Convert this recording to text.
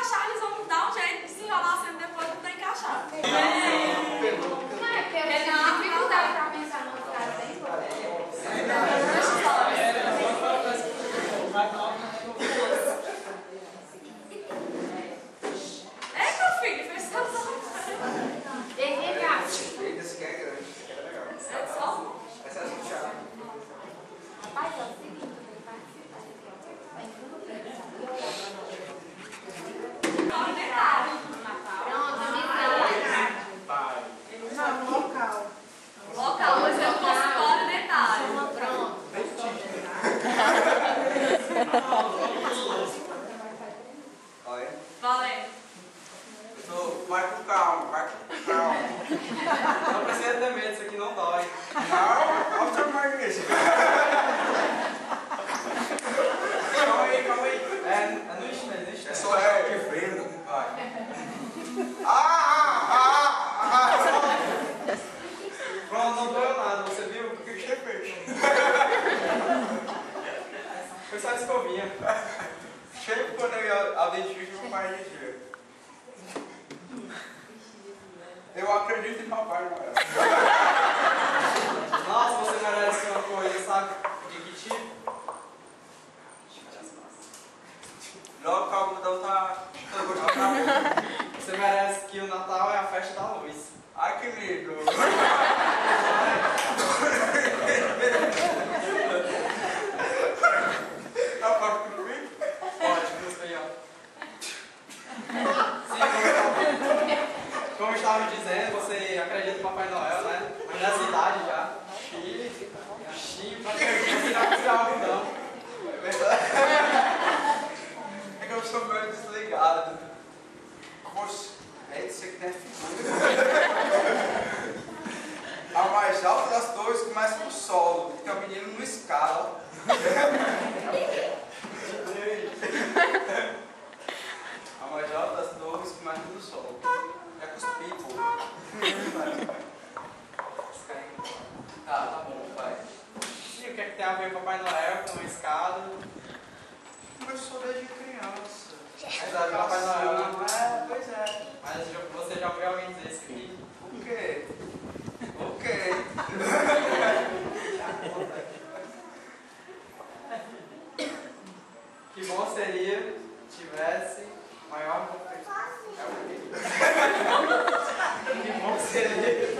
encaixar, eles vão dar um jeito de se enrolar sempre depois não tem encaixar. Não é porque eu tenho dificuldade pra pensar no outro cara bem igual. É, meu filho, fez só. Vem cá. Esse aqui é grande, esse aqui é legal. É só? Essa é a sutiã. Rapaz, é o seguinte, tem participar. Não, local. Local, mas é um consultório dentário. Pronto. Olha. Valendo. Vai com calma, vai com calma. Não precisa ter medo, isso aqui não dói. Não, olha o seu magnífico. Calma aí. É no chinês, no chinês. É só ela que vendo. Vai. Pronto, não doeu nada, você viu? O que você fez? Foi só escovinha. Chega quando eu dentista no pai de dia. Eu acredito em Papai Noel. Nossa, você merece uma coisa, sabe? De que tipo? Logo o algodão tá gostando. Você merece que o Natal é a festa da luz. Ai que lindo. Eu posso comigo? Pode, música aí, ó. Sim, como eu estava dizendo, você acredita no Papai Noel, né? Mas nessa idade já. Xi, pra acreditar, você já precisa algodão. É verdade. É que eu sou meio desligado. Poxa, é isso aqui é figura. A mais alta das torres começa no solo, porque o menino não escala. A mais alta das torres começa no solo. É cuspir, pô. Tá bom, vai. E o que é que tem a ver Papai Noel com a escada? Eu sou desde criança. Mas a Papai Noel, né? É, pois é. Mas você já ouviu alguém dizer isso aqui? O quê? O quê? Que bom seria tivesse maior competição. É o quê? Que bom seria